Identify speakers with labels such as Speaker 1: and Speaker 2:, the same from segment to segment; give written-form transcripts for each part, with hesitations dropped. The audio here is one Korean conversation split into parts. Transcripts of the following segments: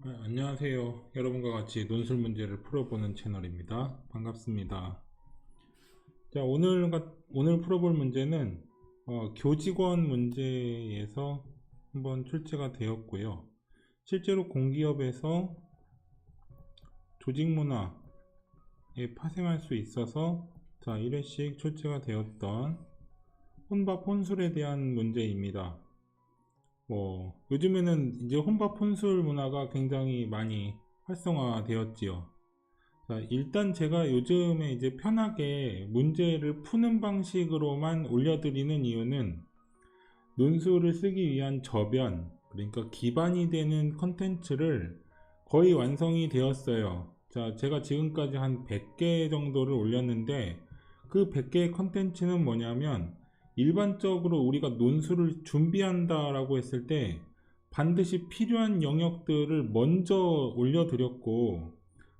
Speaker 1: 안녕하세요. 여러분과 같이 논술 문제를 풀어보는 채널입니다. 반갑습니다. 자, 오늘 풀어볼 문제는 교직원 문제에서 한번 출제가 되었고요. 실제로 공기업에서 조직 문화에 파생할 수 있어서 자, 1회씩 출제가 되었던 혼밥 혼술에 대한 문제입니다. 요즘에는 이제 혼밥 혼술 문화가 굉장히 많이 활성화되었지요. 자, 일단 제가 요즘에 이제 편하게 문제를 푸는 방식으로만 올려드리는 이유는 논술을 쓰기 위한 저변, 그러니까 기반이 되는 컨텐츠를 거의 완성이 되었어요. 자, 제가 지금까지 한 100개 정도를 올렸는데 그 100개의 컨텐츠는 뭐냐면 일반적으로 우리가 논술을 준비한다라고 했을 때 반드시 필요한 영역들을 먼저 올려드렸고,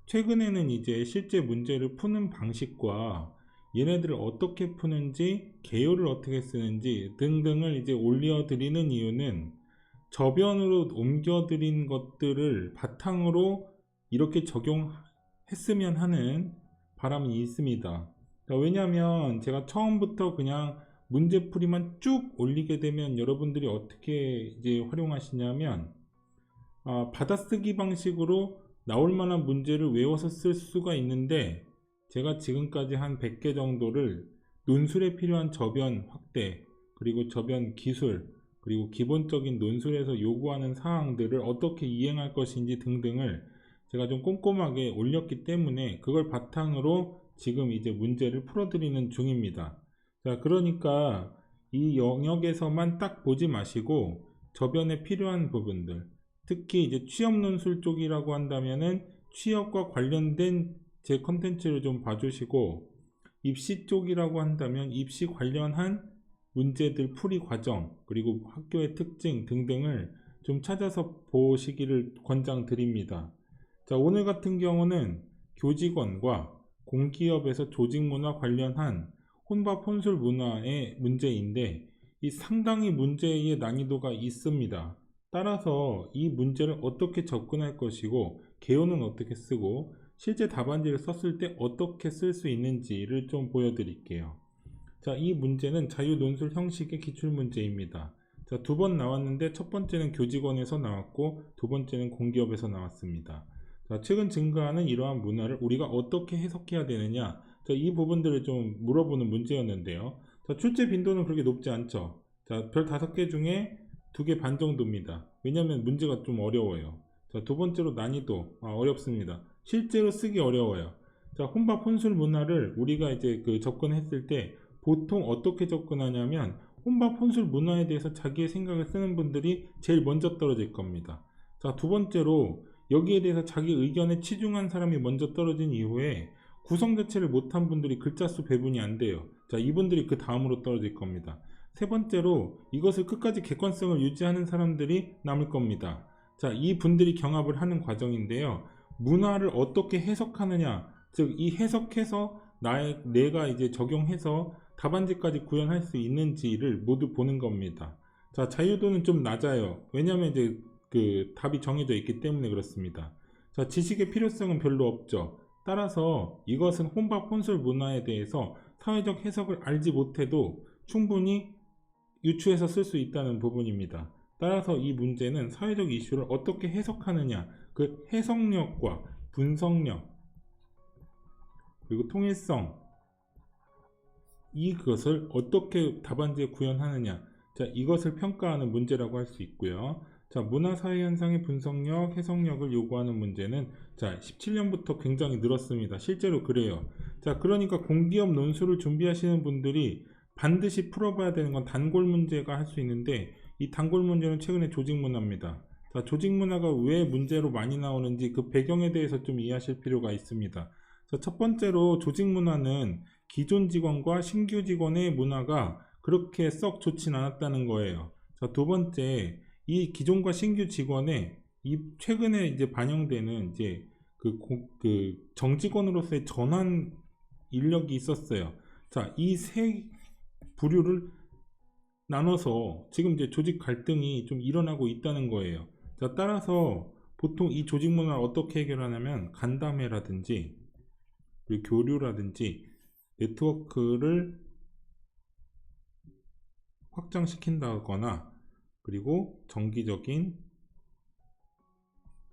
Speaker 1: 최근에는 이제 실제 문제를 푸는 방식과 얘네들을 어떻게 푸는지, 개요를 어떻게 쓰는지 등등을 이제 올려드리는 이유는 저변으로 옮겨드린 것들을 바탕으로 이렇게 적용했으면 하는 바람이 있습니다. 왜냐하면 제가 처음부터 그냥 문제풀이만 쭉 올리게 되면 여러분들이 어떻게 이제 활용하시냐면 받아쓰기 방식으로 나올 만한 문제를 외워서 쓸 수가 있는데, 제가 지금까지 한 100개 정도를 논술에 필요한 저변 확대, 그리고 저변 기술, 그리고 기본적인 논술에서 요구하는 사항들을 어떻게 이행할 것인지 등등을 제가 좀 꼼꼼하게 올렸기 때문에 그걸 바탕으로 지금 이제 문제를 풀어드리는 중입니다. 자, 그러니까 이 영역에서만 딱 보지 마시고 저변에 필요한 부분들, 특히 이제 취업 논술 쪽이라고 한다면은 취업과 관련된 제 컨텐츠를 좀 봐주시고, 입시 쪽이라고 한다면 입시 관련한 문제들 풀이 과정, 그리고 학교의 특징 등등을 좀 찾아서 보시기를 권장드립니다. 자, 오늘 같은 경우는 교직원과 공기업에서 조직 문화 관련한 혼밥 혼술 문화의 문제인데, 이 상당히 문제의 난이도가 있습니다. 따라서 이 문제를 어떻게 접근할 것이고, 개요는 어떻게 쓰고, 실제 답안지를 썼을 때 어떻게 쓸 수 있는지를 좀 보여드릴게요. 자, 이 문제는 자유논술 형식의 기출문제입니다. 자, 두 번 나왔는데 첫 번째는 교직원에서 나왔고 두 번째는 공기업에서 나왔습니다. 자, 최근 증가하는 이러한 문화를 우리가 어떻게 해석해야 되느냐, 자, 이 부분들을 좀 물어보는 문제였는데요. 자, 출제 빈도는 그렇게 높지 않죠. 자, 별 5개 중에 2개 반 정도입니다. 왜냐면 문제가 좀 어려워요. 자, 두 번째로 난이도 어렵습니다. 실제로 쓰기 어려워요. 자, 혼밥 혼술 문화를 우리가 이제 접근했을 때 보통 어떻게 접근하냐면 혼밥 혼술 문화에 대해서 자기의 생각을 쓰는 분들이 제일 먼저 떨어질 겁니다. 자, 두 번째로 여기에 대해서 자기 의견에 치중한 사람이 먼저 떨어진 이후에 구성 자체를 못한 분들이 글자 수 배분이 안 돼요. 자, 이분들이 그 다음으로 떨어질 겁니다. 세 번째로 이것을 끝까지 객관성을 유지하는 사람들이 남을 겁니다. 자, 이 분들이 경합을 하는 과정인데요. 문화를 어떻게 해석하느냐, 즉 이 해석해서 내가 이제 적용해서 답안지까지 구현할 수 있는지를 모두 보는 겁니다. 자, 자유도는 좀 낮아요. 왜냐하면 이제 답이 정해져 있기 때문에 그렇습니다. 자, 지식의 필요성은 별로 없죠. 따라서 이것은 혼밥 혼술 문화에 대해서 사회적 해석을 알지 못해도 충분히 유추해서 쓸 수 있다는 부분입니다. 따라서 이 문제는 사회적 이슈를 어떻게 해석하느냐, 그 해석력과 분석력, 그리고 통일성, 이것을 어떻게 답안지에 구현하느냐, 자, 이것을 평가하는 문제라고 할 수 있고요. 자, 문화사회현상의 분석력, 해석력을 요구하는 문제는 자, 17년부터 굉장히 늘었습니다. 실제로 그래요. 자, 그러니까 공기업 논술을 준비하시는 분들이 반드시 풀어봐야 되는 건 단골 문제가 할 수 있는데, 이 단골 문제는 최근에 조직 문화입니다. 자, 조직 문화가 왜 문제로 많이 나오는지 그 배경에 대해서 좀 이해하실 필요가 있습니다. 자, 첫 번째로 조직 문화는 기존 직원과 신규 직원의 문화가 그렇게 썩 좋진 않았다는 거예요. 자, 두 번째, 이 기존과 신규 직원의 이 최근에 이제 반영되는 이제 정직원으로서의 전환 인력이 있었어요. 자, 이 세 부류를 나눠서 지금 이제 조직 갈등이 좀 일어나고 있다는 거예요. 자, 따라서 보통 이 조직 문화를 어떻게 해결하냐면 간담회라든지 그리고 교류라든지 네트워크를 확장시킨다거나 그리고 정기적인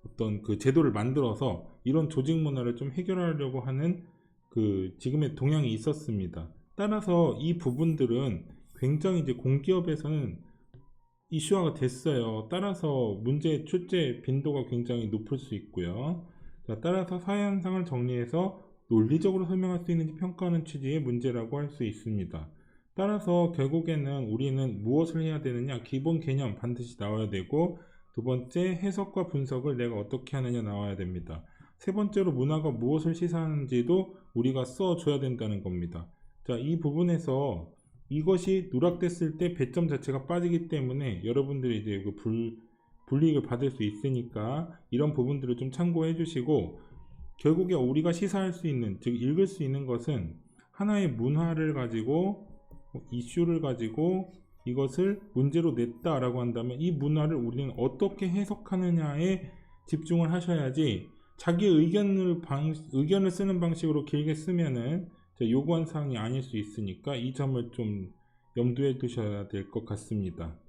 Speaker 1: 어떤 그 제도를 만들어서 이런 조직 문화를 좀 해결하려고 하는 그 지금의 동향이 있었습니다. 따라서 이 부분들은 굉장히 이제 공기업에서는 이슈화가 됐어요. 따라서 문제 출제 빈도가 굉장히 높을 수 있고요. 자, 따라서 사회 현상을 정리해서 논리적으로 설명할 수 있는지 평가하는 취지의 문제라고 할 수 있습니다. 따라서 결국에는 우리는 무엇을 해야 되느냐, 기본 개념 반드시 나와야 되고, 두 번째 해석과 분석을 내가 어떻게 하느냐 나와야 됩니다. 세 번째로 문화가 무엇을 시사하는지도 우리가 써줘야 된다는 겁니다. 자, 이 부분에서 이것이 누락됐을 때 배점 자체가 빠지기 때문에 여러분들이 이제 그 불이익을 받을 수 있으니까 이런 부분들을 좀 참고해 주시고, 결국에 우리가 시사할 수 있는, 즉 읽을 수 있는 것은 하나의 문화를 가지고 이슈를 가지고 이것을 문제로 냈다라고 한다면 이 문화를 우리는 어떻게 해석하느냐에 집중을 하셔야지, 자기 의견을 쓰는 방식으로 길게 쓰면은 요구한 사항이 아닐 수 있으니까 이 점을 좀 염두에 두셔야 될 것 같습니다.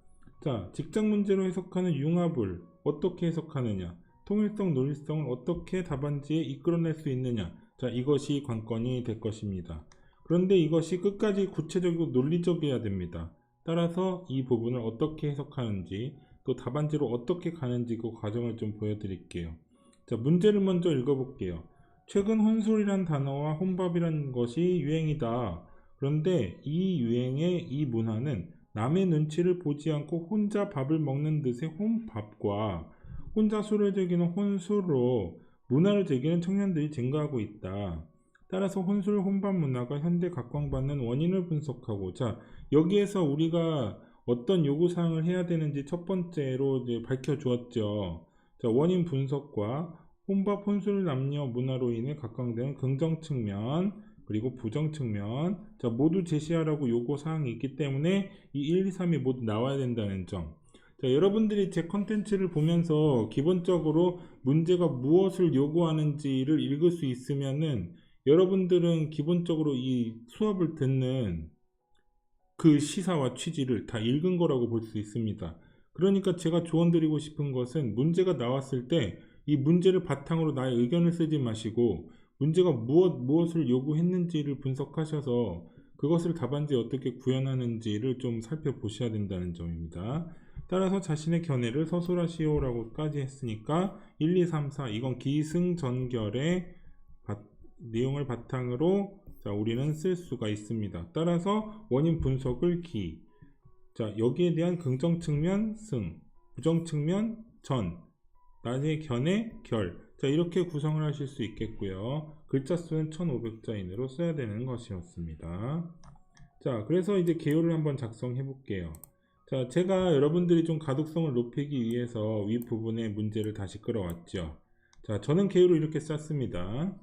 Speaker 1: 자, 직장 문제로 해석하는 융합을 어떻게 해석하느냐, 통일성, 논리성을 어떻게 답안지에 이끌어낼 수 있느냐, 자, 이것이 관건이 될 것입니다. 그런데 이것이 끝까지 구체적이고 논리적이어야 됩니다. 따라서 이 부분을 어떻게 해석하는지, 또 답안지로 어떻게 가는지 그 과정을 좀 보여드릴게요. 자, 문제를 먼저 읽어볼게요. 최근 혼술이란 단어와 혼밥이란 것이 유행이다. 그런데 이 유행의 이 문화는 남의 눈치를 보지 않고 혼자 밥을 먹는 듯의 혼밥과 혼자 술을 즐기는 혼술로 문화를 즐기는 청년들이 증가하고 있다. 따라서 혼술, 혼밥 문화가 현대 각광받는 원인을 분석하고, 자, 여기에서 우리가 어떤 요구사항을 해야 되는지 첫 번째로 이제 밝혀주었죠. 자, 원인 분석과 혼밥, 혼술 남녀 문화로 인해 각광되는 긍정 측면, 그리고 부정 측면, 자, 모두 제시하라고 요구사항이 있기 때문에 이 1, 2, 3이 모두 나와야 된다는 점. 자, 여러분들이 제 컨텐츠를 보면서 기본적으로 문제가 무엇을 요구하는지를 읽을 수 있으면은 여러분들은 기본적으로 이 수업을 듣는 그 시사와 취지를 다 읽은 거라고 볼 수 있습니다. 그러니까 제가 조언드리고 싶은 것은 문제가 나왔을 때 이 문제를 바탕으로 나의 의견을 쓰지 마시고 문제가 무엇을 요구했는지를 분석하셔서 그것을 답안지에 어떻게 구현하는지를 좀 살펴보셔야 된다는 점입니다. 따라서 자신의 견해를 서술하시오라고까지 했으니까 1, 2, 3, 4 이건 기승전결의 내용을 바탕으로 자, 우리는 쓸 수가 있습니다. 따라서 원인 분석을 기, 자, 여기에 대한 긍정 측면 승, 부정 측면 전, 나의 견해 결, 자, 이렇게 구성을 하실 수 있겠고요. 글자 수는 1500자 이내로 써야 되는 것이었습니다. 자, 그래서 이제 개요를 한번 작성해 볼게요. 자, 제가 여러분들이 좀 가독성을 높이기 위해서 위 부분에 문제를 다시 끌어왔죠. 자, 저는 개요를 이렇게 썼습니다.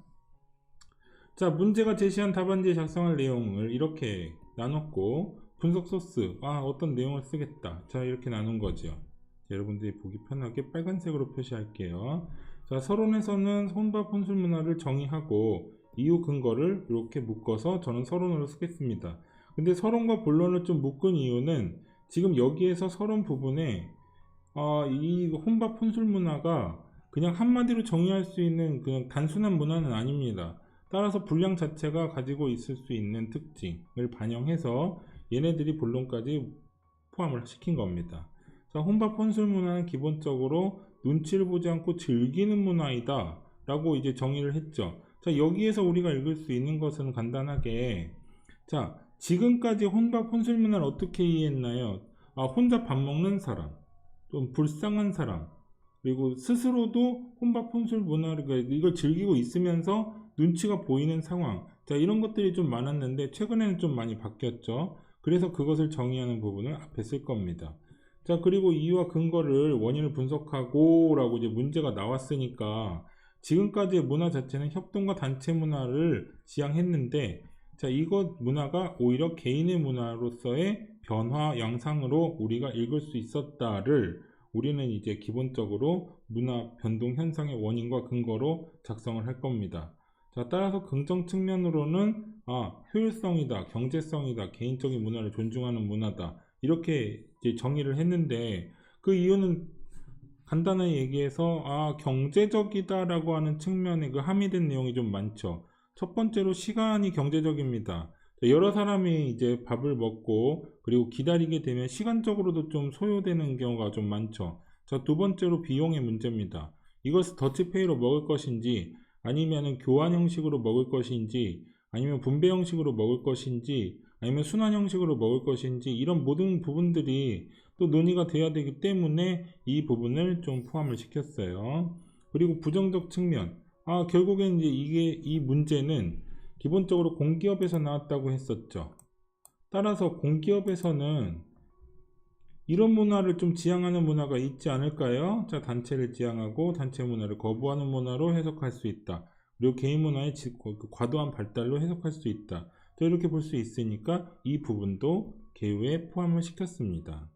Speaker 1: 자, 문제가 제시한 답안지에 작성할 내용을 이렇게 나눴고, 분석 소스, 어떤 내용을 쓰겠다. 자, 이렇게 나눈 거죠. 자, 여러분들이 보기 편하게 빨간색으로 표시할게요. 자, 서론에서는 혼밥 혼술 문화를 정의하고 이유 근거를 이렇게 묶어서 저는 서론으로 쓰겠습니다. 근데 서론과 본론을 좀 묶은 이유는 지금 여기에서 서론 부분에 이 혼밥 혼술 문화가 그냥 한마디로 정의할 수 있는 그냥 단순한 문화는 아닙니다. 따라서 분량 자체가 가지고 있을 수 있는 특징을 반영해서 얘네들이 본론까지 포함을 시킨 겁니다. 자, 혼밥 혼술 문화는 기본적으로 눈치를 보지 않고 즐기는 문화이다 라고 이제 정의를 했죠. 자, 여기에서 우리가 읽을 수 있는 것은 간단하게, 자, 지금까지 혼밥 혼술 문화를 어떻게 이해했나요? 혼자 밥 먹는 사람, 좀 불쌍한 사람, 그리고 스스로도 혼밥 혼술 문화를 이걸 즐기고 있으면서 눈치가 보이는 상황, 자, 이런 것들이 좀 많았는데 최근에는 좀 많이 바뀌었죠. 그래서 그것을 정의하는 부분을 앞에 쓸 겁니다. 자, 그리고 이유와 근거를 원인을 분석하고 라고 이제 문제가 나왔으니까 지금까지의 문화 자체는 협동과 단체 문화를 지향했는데, 자, 이것 문화가 오히려 개인의 문화로서의 변화 양상으로 우리가 읽을 수 있었다를 우리는 이제 기본적으로 문화 변동 현상의 원인과 근거로 작성을 할 겁니다. 자, 따라서 긍정 측면으로는 효율성이다, 경제성이다, 개인적인 문화를 존중하는 문화다, 이렇게 이제 정의를 했는데, 그 이유는 간단하게 얘기해서 경제적이다라고 하는 측면에 그 함의된 내용이 좀 많죠. 첫 번째로 시간이 경제적입니다. 여러 사람이 이제 밥을 먹고 그리고 기다리게 되면 시간적으로도 좀 소요되는 경우가 좀 많죠. 자, 두 번째로 비용의 문제입니다. 이것을 더치페이로 먹을 것인지 아니면 교환 형식으로 먹을 것인지 아니면 분배 형식으로 먹을 것인지 아니면 순환 형식으로 먹을 것인지, 이런 모든 부분들이 또 논의가 돼야 되기 때문에 이 부분을 좀 포함을 시켰어요. 그리고 부정적 측면, 결국엔 이제 이 문제는 기본적으로 공기업에서 나왔다고 했었죠. 따라서 공기업에서는 이런 문화를 좀 지향하는 문화가 있지 않을까요? 자, 단체를 지향하고 단체 문화를 거부하는 문화로 해석할 수 있다. 그리고 개인 문화의 과도한 발달로 해석할 수 있다. 또 이렇게 볼 수 있으니까 이 부분도 개요에 포함을 시켰습니다.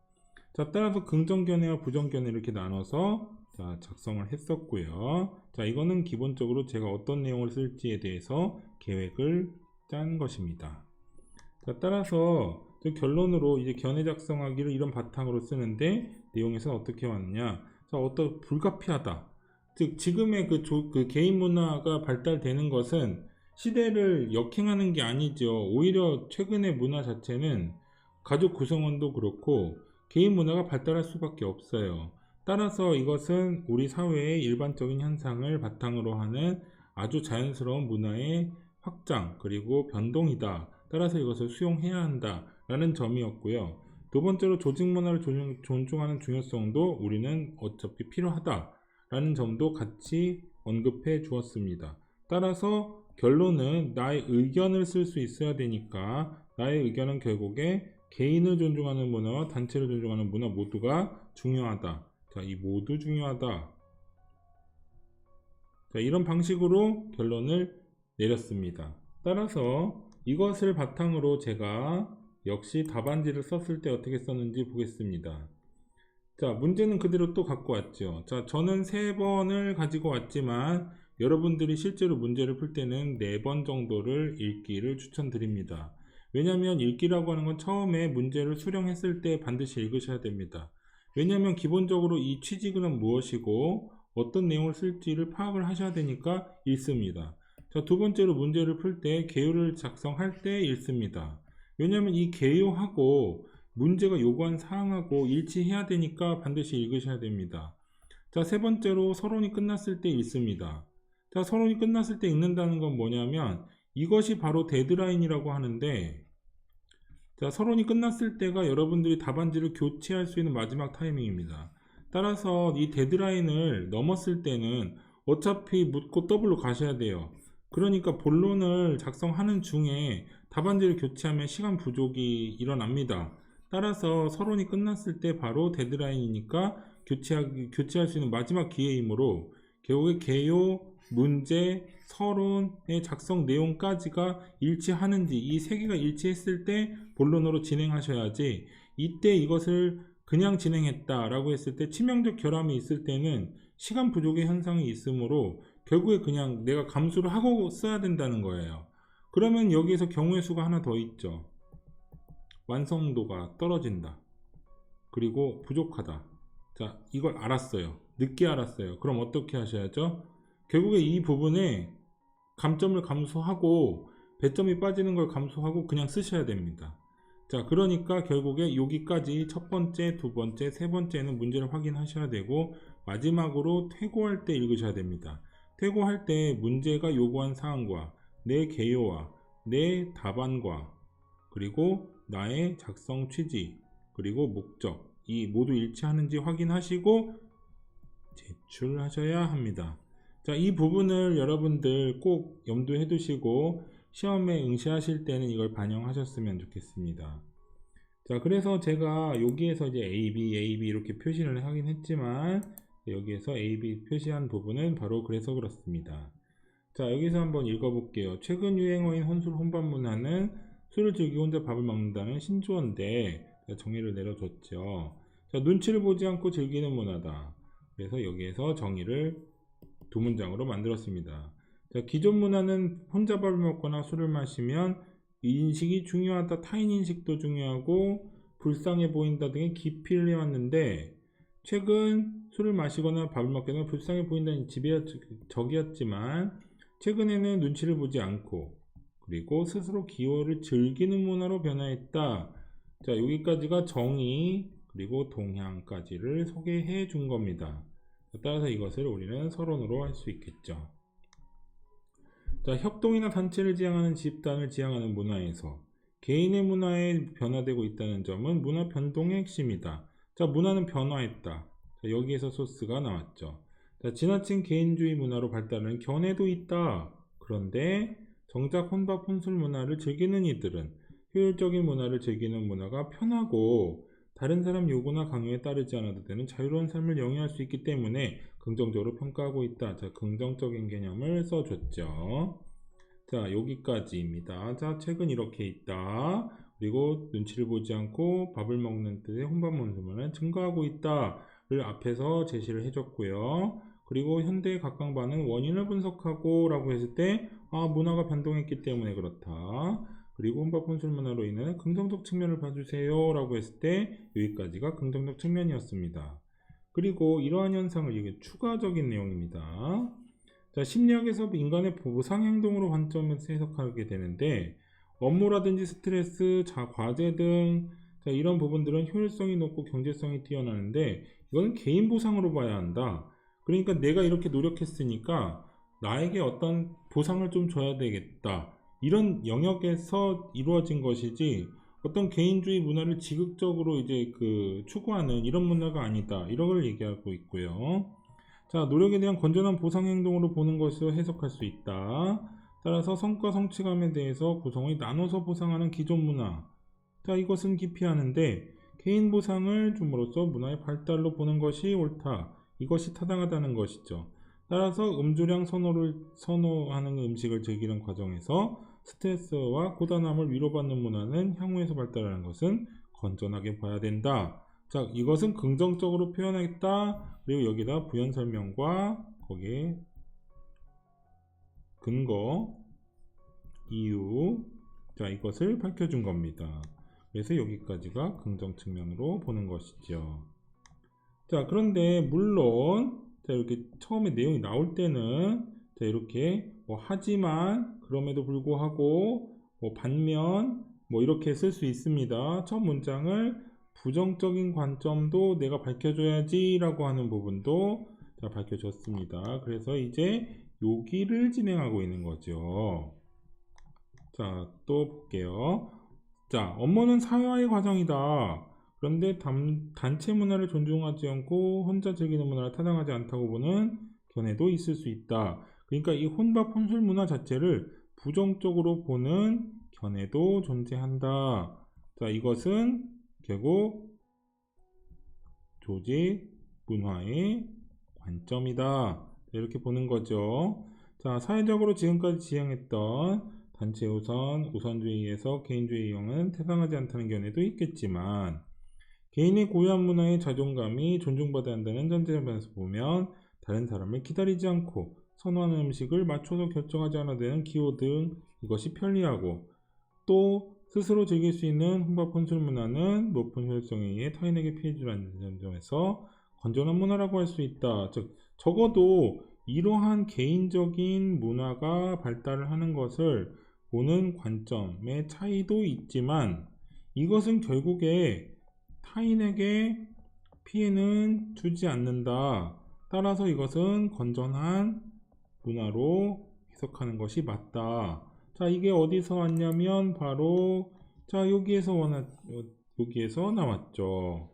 Speaker 1: 자, 따라서 긍정견해와 부정견해 이렇게 나눠서 작성을 했었고요. 자, 이거는 기본적으로 제가 어떤 내용을 쓸지에 대해서 계획을 짠 것입니다. 자, 따라서 결론으로 이제 견해 작성하기를 이런 바탕으로 쓰는데, 내용에서는 어떻게 왔느냐. 자, 어떤 불가피하다. 즉, 지금의 그 개인 문화가 발달되는 것은 시대를 역행하는 게 아니죠. 오히려 최근의 문화 자체는 가족 구성원도 그렇고 개인 문화가 발달할 수밖에 없어요. 따라서 이것은 우리 사회의 일반적인 현상을 바탕으로 하는 아주 자연스러운 문화의 확장 그리고 변동이다. 따라서 이것을 수용해야 한다 라는 점이었고요. 두 번째로 조직 문화를 존중하는 중요성도 우리는 어차피 필요하다 라는 점도 같이 언급해 주었습니다. 따라서 결론은 나의 의견을 쓸 수 있어야 되니까 나의 의견은 결국에 개인을 존중하는 문화와 단체를 존중하는 문화 모두가 중요하다. 자, 이 모두 중요하다. 자, 이런 방식으로 결론을 내렸습니다. 따라서 이것을 바탕으로 제가 역시 답안지를 썼을 때 어떻게 썼는지 보겠습니다. 자, 문제는 그대로 또 갖고 왔죠. 자, 저는 3번을 가지고 왔지만 여러분들이 실제로 문제를 풀 때는 4번 정도를 읽기를 추천드립니다. 왜냐하면 읽기라고 하는 건 처음에 문제를 수령했을 때 반드시 읽으셔야 됩니다. 왜냐하면 기본적으로 이 취지는 무엇이고 어떤 내용을 쓸지를 파악을 하셔야 되니까 읽습니다. 자, 두 번째로 문제를 풀 때 개요를 작성할 때 읽습니다. 왜냐하면 이 개요하고 문제가 요구한 사항하고 일치해야 되니까 반드시 읽으셔야 됩니다. 자, 세 번째로 서론이 끝났을 때 읽습니다. 자, 서론이 끝났을 때 읽는다는 건 뭐냐면 이것이 바로 데드라인이라고 하는데, 자, 서론이 끝났을 때가 여러분들이 답안지를 교체할 수 있는 마지막 타이밍입니다. 따라서 이 데드라인을 넘었을 때는 어차피 묻고 더블로 가셔야 돼요. 그러니까 본론을 작성하는 중에 답안지를 교체하면 시간 부족이 일어납니다. 따라서 서론이 끝났을 때 바로 데드라인이니까 교체할 수 있는 마지막 기회이므로 결국에 개요, 문제, 서론의 작성 내용까지가 일치하는지, 이 세 개가 일치했을 때 본론으로 진행하셔야지, 이때 이것을 그냥 진행했다라고 했을 때 치명적 결함이 있을 때는 시간 부족의 현상이 있으므로 결국에 그냥 내가 감수를 하고 써야 된다는 거예요. 그러면 여기에서 경우의 수가 하나 더 있죠. 완성도가 떨어진다. 그리고 부족하다. 자, 이걸 알았어요. 늦게 알았어요. 그럼 어떻게 하셔야죠? 결국에 이 부분에 감점을 감수하고 배점이 빠지는 걸 감수하고 그냥 쓰셔야 됩니다. 자, 그러니까 결국에 여기까지 첫 번째, 두 번째, 세 번째는 문제를 확인하셔야 되고 마지막으로 퇴고할 때 읽으셔야 됩니다. 퇴고할 때 문제가 요구한 사항과 내 개요와 내 답안과 그리고 나의 작성 취지 그리고 목적, 이 모두 일치하는지 확인하시고 제출하셔야 합니다. 자, 이 부분을 여러분들 꼭 염두해 두시고 시험에 응시하실 때는 이걸 반영하셨으면 좋겠습니다. 자, 그래서 제가 여기에서 이제 A, B 이렇게 표시를 하긴 했지만 여기에서 A, B 표시한 부분은 바로 그래서 그렇습니다. 자, 여기서 한번 읽어볼게요. 최근 유행어인 혼술 혼밥 문화는 술을 즐기고 혼자 밥을 먹는다는 신조어인데 정의를 내려줬죠. 자, 눈치를 보지 않고 즐기는 문화다. 그래서 여기에서 정의를 두 문장으로 만들었습니다. 자, 기존 문화는 혼자 밥을 먹거나 술을 마시면 이 인식이 중요하다, 타인 인식도 중요하고 불쌍해 보인다 등의 기피를 해왔는데, 최근 술을 마시거나 밥을 먹게 되면 불쌍해 보인다는 적이었지만 최근에는 눈치를 보지 않고 그리고 스스로 기호를 즐기는 문화로 변화했다. 자, 여기까지가 정의 그리고 동향까지를 소개해 준 겁니다. 따라서 이것을 우리는 서론으로 할 수 있겠죠. 자, 협동이나 단체를 지향하는 집단을 지향하는 문화에서 개인의 문화에 변화되고 있다는 점은 문화 변동의 핵심이다. 자, 문화는 변화했다. 자, 여기에서 소스가 나왔죠. 자, 지나친 개인주의 문화로 발달하는 견해도 있다. 그런데 정작 혼밥 혼술 문화를 즐기는 이들은 효율적인 문화를 즐기는 문화가 편하고 다른 사람 요구나 강요에 따르지 않아도 되는 자유로운 삶을 영위할 수 있기 때문에 긍정적으로 평가하고 있다. 자, 긍정적인 개념을 써줬죠. 자, 여기까지입니다. 자, 책은 이렇게 있다. 그리고 눈치를 보지 않고 밥을 먹는 뜻의 혼밥 문화는 증가하고 있다를 앞에서 제시를 해줬고요. 그리고 현대의 각광받는 원인을 분석하고 라고 했을 때 문화가 변동했기 때문에 그렇다. 그리고 혼밥 혼술 문화로 인한 긍정적 측면을 봐주세요 라고 했을 때 여기까지가 긍정적 측면이었습니다. 그리고 이러한 현상을 이게 추가적인 내용입니다. 자, 심리학에서 인간의 보상 행동으로 관점에서 해석하게 되는데 업무라든지 스트레스, 과제 등 이런 부분들은 효율성이 높고 경제성이 뛰어나는데 이건 개인 보상으로 봐야 한다. 그러니까 내가 이렇게 노력했으니까 나에게 어떤 보상을 좀 줘야 되겠다. 이런 영역에서 이루어진 것이지 어떤 개인주의 문화를 지극적으로 이제 추구하는 이런 문화가 아니다. 이런 걸 얘기하고 있고요. 자, 노력에 대한 건전한 보상 행동으로 보는 것으로 해석할 수 있다. 따라서 성과 성취감에 대해서 구성을 나눠서 보상하는 기존 문화. 자, 이것은 기피하는데 개인 보상을 줌으로써 문화의 발달로 보는 것이 옳다. 이것이 타당하다는 것이죠. 따라서 음주량 선호하는 음식을 즐기는 과정에서 스트레스와 고단함을 위로받는 문화는 향후에서 발달하는 것은 건전하게 봐야 된다. 자, 이것은 긍정적으로 표현했다. 그리고 여기다 부연 설명과 거기에 근거, 이유, 자, 이것을 밝혀준 겁니다. 그래서 여기까지가 긍정 측면으로 보는 것이죠. 자, 그런데 물론 자, 이렇게 처음에 내용이 나올 때는 자, 이렇게 하지만 그럼에도 불구하고 반면 이렇게 쓸 수 있습니다. 첫 문장을 부정적인 관점도 내가 밝혀줘야지 라고 하는 부분도 자, 밝혀줬습니다. 그래서 이제 여기를 진행하고 있는 거죠. 자, 또 볼게요. 자, 업무는 사회화의 과정이다. 그런데 단체 문화를 존중하지 않고 혼자 즐기는 문화를 타당하지 않다고 보는 견해도 있을 수 있다. 그러니까 이 혼밥 혼술 문화 자체를 부정적으로 보는 견해도 존재한다. 자, 이것은 결국 조직 문화의 관점이다. 이렇게 보는 거죠. 자, 사회적으로 지금까지 지향했던 단체 우선주의에서 개인주의 이용은 타당하지 않다는 견해도 있겠지만 개인의 고유한 문화의 자존감이 존중받아야 한다는 전제에서 보면 다른 사람을 기다리지 않고 선호하는 음식을 맞춰서 결정하지 않아도 되는 기호 등 이것이 편리하고 또 스스로 즐길 수 있는 혼밥 혼술 문화는 높은 효율성에 의해 타인에게 피해 주지 않는 점에서 건전한 문화라고 할 수 있다. 즉 적어도 이러한 개인적인 문화가 발달을 하는 것을 보는 관점의 차이도 있지만 이것은 결국에 타인에게 피해는 주지 않는다. 따라서 이것은 건전한 문화로 해석하는 것이 맞다. 자, 이게 어디서 왔냐면 바로 자, 여기에서 나왔죠.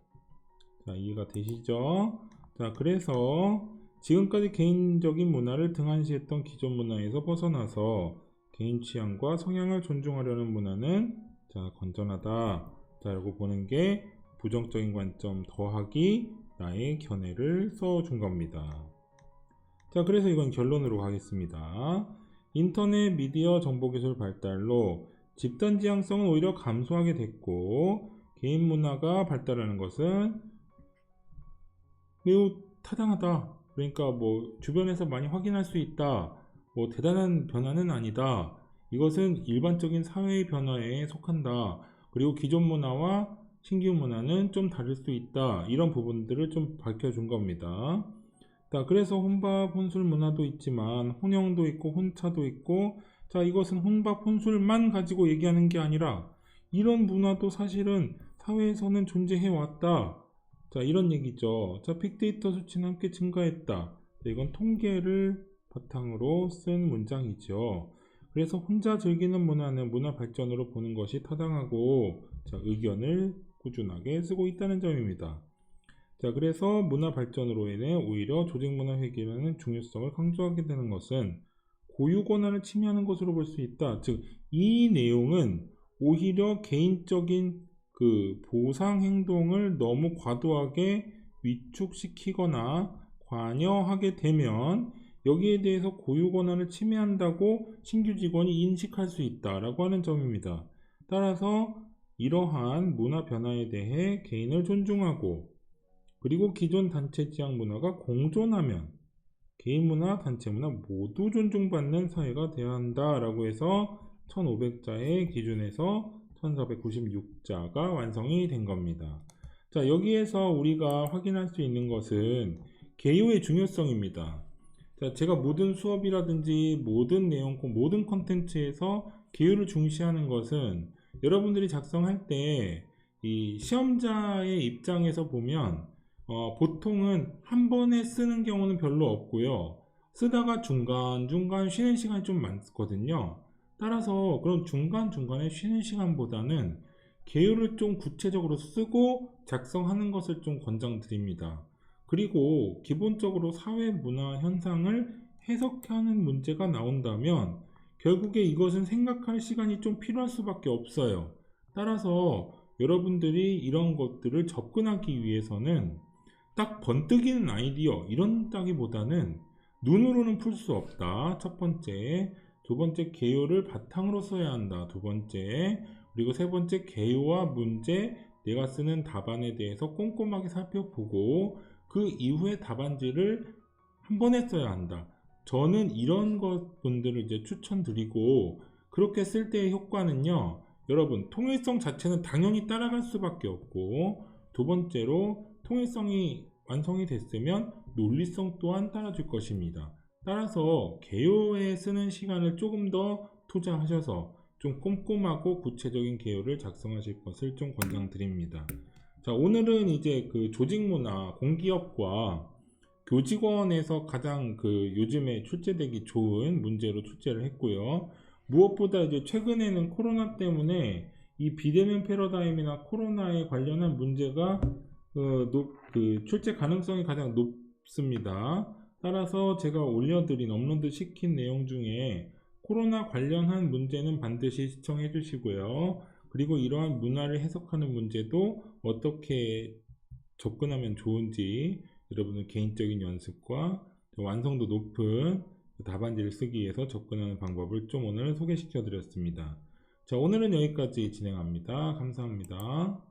Speaker 1: 자, 이해가 되시죠? 자, 그래서 지금까지 개인적인 문화를 등한시했던 기존 문화에서 벗어나서 개인 취향과 성향을 존중하려는 문화는 자, 건전하다. 자, 라고 보는 게 부정적인 관점 더하기 나의 견해를 써준 겁니다. 자, 그래서 이건 결론으로 가겠습니다. 인터넷 미디어 정보기술 발달로 집단 지향성은 오히려 감소하게 됐고 개인 문화가 발달하는 것은 매우 타당하다. 그러니까 뭐 주변에서 많이 확인할 수 있다. 뭐 대단한 변화는 아니다. 이것은 일반적인 사회의 변화에 속한다. 그리고 기존 문화와 신규 문화는 좀 다를 수 있다. 이런 부분들을 좀 밝혀준 겁니다. 자, 그래서 혼밥 혼술 문화도 있지만 혼영도 있고 혼차도 있고, 자, 이것은 혼밥 혼술만 가지고 얘기하는 게 아니라 이런 문화도 사실은 사회에서는 존재해 왔다. 자, 이런 얘기죠. 자, 빅데이터 수치는 함께 증가했다. 자, 이건 통계를 바탕으로 쓴 문장이죠. 그래서 혼자 즐기는 문화는 문화 발전으로 보는 것이 타당하고, 자, 의견을 꾸준하게 쓰고 있다는 점입니다. 자, 그래서 문화 발전으로 인해 오히려 조직 문화 회귀라는 중요성을 강조하게 되는 것은 고유 권한을 침해하는 것으로 볼 수 있다. 즉, 이 내용은 오히려 개인적인 그 보상 행동을 너무 과도하게 위축시키거나 관여하게 되면 여기에 대해서 고유 권한을 침해한다고 신규 직원이 인식할 수 있다라고 하는 점입니다. 따라서 이러한 문화 변화에 대해 개인을 존중하고, 그리고 기존 단체 지향 문화가 공존하면 개인 문화, 단체 문화 모두 존중받는 사회가 되어야 한다라고 해서 1500자의 기준에서 1496자가 완성이 된 겁니다. 자, 여기에서 우리가 확인할 수 있는 것은 개요의 중요성입니다. 자, 제가 모든 수업이라든지 모든 내용, 모든 컨텐츠에서 개요를 중시하는 것은 여러분들이 작성할 때 이 시험자의 입장에서 보면 보통은 한 번에 쓰는 경우는 별로 없고요. 쓰다가 중간중간 쉬는 시간이 좀 많거든요. 따라서 그런 중간중간에 쉬는 시간보다는 개요를 좀 구체적으로 쓰고 작성하는 것을 좀 권장드립니다. 그리고 기본적으로 사회 문화 현상을 해석하는 문제가 나온다면 결국에 이것은 생각할 시간이 좀 필요할 수밖에 없어요. 따라서 여러분들이 이런 것들을 접근하기 위해서는 딱 번뜩이는 아이디어 이런 따기보다는 눈으로는 풀 수 없다. 첫 번째. 두 번째, 개요를 바탕으로 써야 한다. 두 번째. 그리고 세 번째, 개요와 문제, 내가 쓰는 답안에 대해서 꼼꼼하게 살펴보고 그 이후에 답안지를 한 번에 써야 한다. 저는 이런 것분들을 이제 추천드리고, 그렇게 쓸 때의 효과는요, 여러분 통일성 자체는 당연히 따라갈 수밖에 없고, 두 번째로 통일성이 완성이 됐으면 논리성 또한 따라줄 것입니다. 따라서 개요에 쓰는 시간을 조금 더 투자하셔서 좀 꼼꼼하고 구체적인 개요를 작성하실 것을 좀 권장드립니다. 자, 오늘은 이제 그 조직문화, 공기업과 교직원에서 가장 그 요즘에 출제되기 좋은 문제로 출제를 했고요. 무엇보다 이제 최근에는 코로나 때문에 이 비대면 패러다임이나 코로나에 관련한 문제가 출제 가능성이 가장 높습니다. 따라서 제가 올려드린 업로드 시킨 내용 중에 코로나 관련한 문제는 반드시 시청해 주시고요. 그리고 이러한 문화를 해석하는 문제도 어떻게 접근하면 좋은지 여러분의 개인적인 연습과 완성도 높은 답안지를 쓰기 위해서 접근하는 방법을 좀 오늘 소개시켜 드렸습니다. 자, 오늘은 여기까지 진행합니다. 감사합니다.